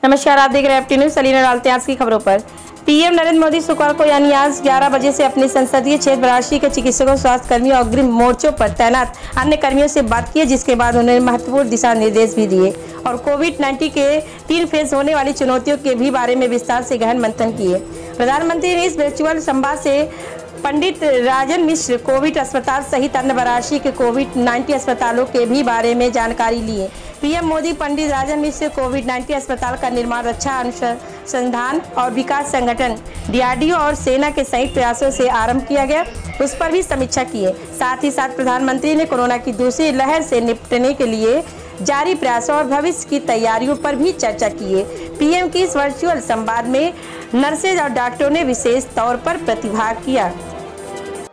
नमस्कार, आप देख रहे हैं एफटी न्यूज़। सलीना डालते हैं आज की खबरों पर। पीएम नरेंद्र मोदी शुक्रवार को यानी आज 11 बजे से अपने संसदीय क्षेत्र वाराणसी के चिकित्सकों, स्वास्थ्य कर्मियों और अग्रिम मोर्चों पर तैनात अन्य कर्मियों से बात की, जिसके बाद उन्होंने महत्वपूर्ण दिशा निर्देश भी दिए और कोविड-19 के 3 फेज होने वाली चुनौतियों के भी बारे में विस्तार से गहन मंथन किए। प्रधानमंत्री ने इस वर्चुअल संवाद से पंडित राजन मिश्र कोविड अस्पताल सहित अन्य वाराणसी के कोविड-19 अस्पतालों के भी बारे में जानकारी ली। पीएम मोदी पंडित राजन मिश्र कोविड-19 अस्पताल का निर्माण रक्षा अनुसंधान और विकास संगठन डीआरडीओ और सेना के संयुक्त प्रयासों से आरंभ किया गया, उस पर भी समीक्षा की है। साथ ही साथ प्रधानमंत्री ने कोरोना की दूसरी लहर से निपटने के लिए जारी प्रयासों और भविष्य की तैयारियों पर भी चर्चा की है। पीएम की इस वर्चुअल संवाद में नर्सेज और डॉक्टरों ने विशेष तौर पर प्रतिभाग किया।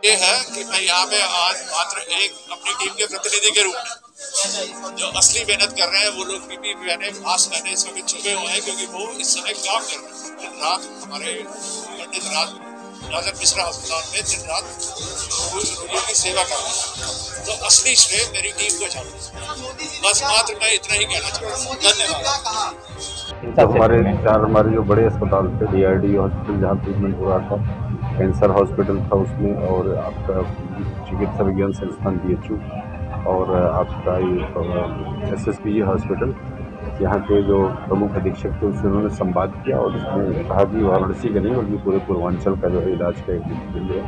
ये है कि मैं यहाँ पे आज मात्र एक अपनी टीम के प्रतिनिधि के रूप में जो असली मेहनत कर रहे हैं वो लोग पीपी पहने, मास्क पहने इस वक्त छुपे हुए हैं, क्योंकि वो इस समय काम कर रहे हैं। दिन रात हमारे पंडित राजन मिश्रा अस्पताल में दिन रात रोगियों की सेवा कर रहे हैं। तो असली श्रेय मेरी टीम को जाता है। बस मात्र मैं इतना ही कहना चाहता हूँ। धन्यवाद। हमारे जो बड़े अस्पताल थे, डीआरडीओ हॉस्पिटल जहाँ ट्रीटमेंट हो रहा था, कैंसर हॉस्पिटल था उसमें, और आपका चिकित्सा विज्ञान संस्थान बीएचयू, और आपका ये एसएसपीजी हॉस्पिटल, यहाँ के जो प्रमुख अधीक्षक थे उससे उन्होंने संवाद किया और उसमें कहा कि वाराणसी का नहीं बल्कि पूरे पूर्वांचल का जो है इलाज का एक फील्ड है,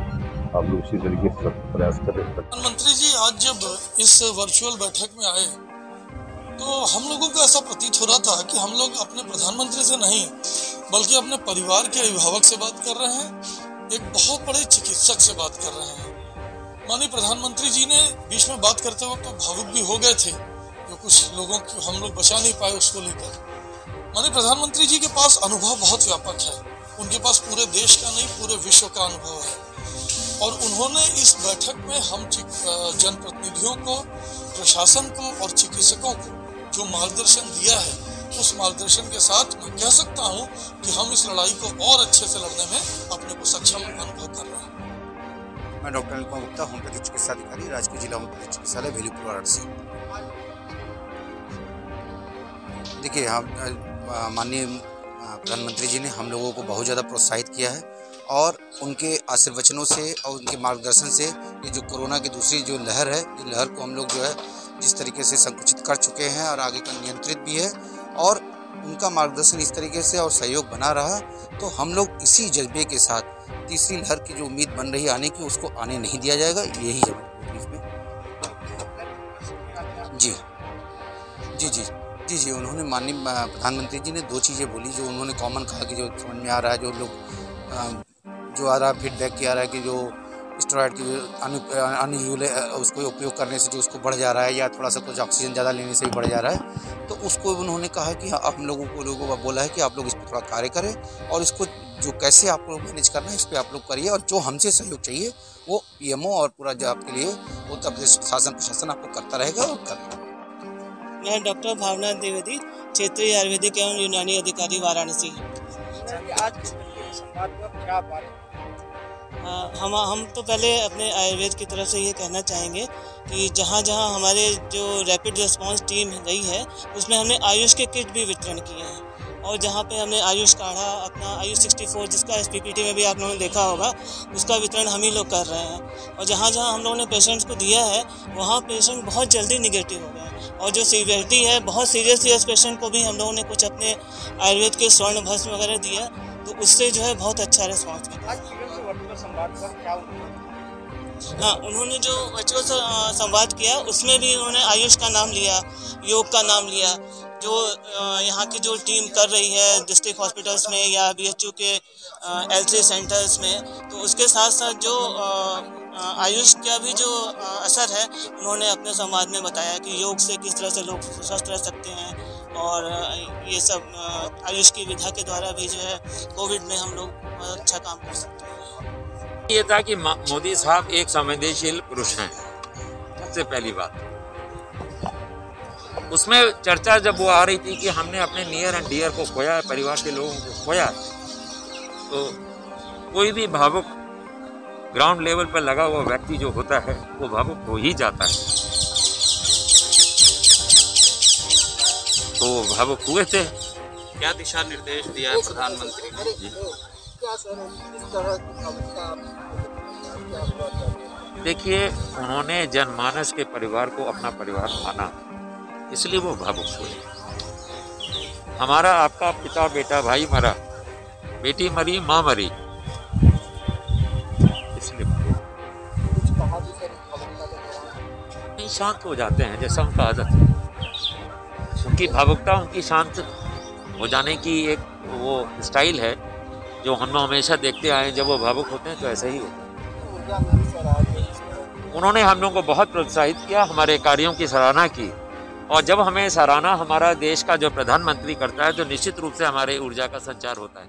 आप लोग इसी तरीके से प्रयास करें। प्रधानमंत्री जी आज जब इस वर्चुअल बैठक में आए तो हम लोगों को ऐसा प्रतीत हो रहा था कि हम लोग अपने प्रधानमंत्री से नहीं बल्कि अपने परिवार के अभिभावक से बात कर रहे हैं, एक बहुत बड़े चिकित्सक से बात कर रहे हैं। माननीय प्रधानमंत्री जी ने बीच में बात करते वक्त तो भावुक भी हो गए थे, जो कुछ लोगों को हम लोग बचा नहीं पाए उसको लेकर। माननीय प्रधानमंत्री जी के पास अनुभव बहुत व्यापक है, उनके पास पूरे देश का नहीं पूरे विश्व का अनुभव है, और उन्होंने इस बैठक में हम जनप्रतिनिधियों को, प्रशासन को और चिकित्सकों को जो मार्गदर्शन दिया है, उस मार्गदर्शन के साथ मैं कह सकता हूं कि हम इस लड़ाई को और अच्छे से लड़ने में अपने को सक्षम अनुभव कर रहे हैं। मैं डॉक्टर अनुपम गुप्ता, होम्योपैथी चिकित्सा अधिकारी, राजकीय जिला होम्योपैथी चिकित्सालय वेलुपुर वाराणसी। देखिए, हम माननीय प्रधानमंत्री जी ने हम लोगों को बहुत ज़्यादा प्रोत्साहित किया है और उनके आशीर्वचनों से और उनके मार्गदर्शन से ये जो कोरोना की दूसरी जो लहर है, ये लहर को हम लोग जो है जिस तरीके से संकुचित कर चुके हैं और आगे का नियंत्रित भी है, और उनका मार्गदर्शन इस तरीके से और सहयोग बना रहा, तो हम लोग इसी जज्बे के साथ तीसरी लहर की जो उम्मीद बन रही है आने की, उसको आने नहीं दिया जाएगा। यही इसमें जी उन्होंने माननीय प्रधानमंत्री जी ने 2 चीज़ें बोली जो उन्होंने कॉमन कहा कि जो समझ में आ रहा है, जो लोग जो आ रहा फीडबैक किया रहा है कि जो स्टेरॉइड की अनयूजुअल उसको उपयोग करने से जो उसको बढ़ जा रहा है, या थोड़ा सा कुछ ऑक्सीजन ज़्यादा लेने से भी बढ़ जा रहा है, तो उसको उन्होंने कहा कि हम लोगों को बोला है कि आप लोग इस पर थोड़ा कार्य करें और इसको जो कैसे आप लोग मैनेज करना है इस पर आप लोग करिए, और जो हमसे सहयोग चाहिए वो पीएमओ और पूरा जो आपके लिए वो उत्तर प्रदेश शासन प्रशासन आपको करता रहेगा और करेगा। मैं डॉक्टर भावना द्विवेदी, क्षेत्रीय आयुर्वेदिक एवं यूनानी अधिकारी, वाराणसी। हम तो पहले अपने आयुर्वेद की तरफ से ये कहना चाहेंगे कि जहाँ जहाँ हमारे जो रैपिड रिस्पांस टीम गई है उसमें हमने आयुष के किट भी वितरण किए हैं, और जहाँ पे हमने आयुष काढ़ा अपना आयुष 64 जिसका एसपीपीटी में भी आप लोगों ने देखा होगा, उसका वितरण हम ही लोग कर रहे हैं। और जहाँ जहाँ हम लोगों ने पेशेंट्स को दिया है वहाँ पेशेंट बहुत जल्दी निगेटिव हो गए, और जो सीवियरिटी है बहुत सीरियस पेशेंट को भी हम लोगों ने कुछ अपने आयुर्वेद के स्वर्ण भस्म वगैरह दिया, तो उससे जो है बहुत अच्छा रिस्पॉन्स मिला। हाँ, उन्होंने जो वर्चुअल संवाद किया उसमें भी उन्होंने आयुष का नाम लिया, योग का नाम लिया, जो यहाँ की जो टीम कर रही है डिस्ट्रिक्ट हॉस्पिटल्स में या बीएचयू के L3 सेंटर्स में, तो उसके साथ साथ जो आयुष का भी जो असर है उन्होंने अपने संवाद में बताया कि योग से किस तरह से लोग स्वस्थ रह सकते हैं, और ये सब आयुष की विधा के द्वारा भी जो है कोविड में हम लोग अच्छा काम कर सकते हैं। ये था कि मोदी साहब एक संवेदनशील पुरुष हैं, सबसे पहली बात। उसमें चर्चा जब वो आ रही थी कि हमने अपने नियर एंड डियर को खोया है, परिवार के लोगों को खोया, तो कोई भी भावुक ग्राउंड लेवल पर लगा हुआ व्यक्ति जो होता है वो भावुक हो ही जाता है। तो भावुक हुए थे क्या दिशा निर्देश दिया है प्रधानमंत्री ने? देखिए, उन्होंने जनमानस के परिवार को अपना परिवार माना, इसलिए वो भावुक हुए। हमारा आपका पिता बेटा भाई मरा, बेटी मरी, माँ मरी, इसलिए नहीं शांत हो जाते हैं, जैसा उनका आदत है। उनकी भावुकता, उनकी शांत हो जाने की एक वो स्टाइल है जो हम हमेशा देखते आए। जब वो भावुक होते हैं तो ऐसा ही होता है। उन्होंने हम लोगों को बहुत प्रोत्साहित किया, हमारे कार्यों की सराहना की, और जब हमें सराहना हमारा देश का जो प्रधानमंत्री करता है तो निश्चित रूप से हमारे ऊर्जा का संचार होता है।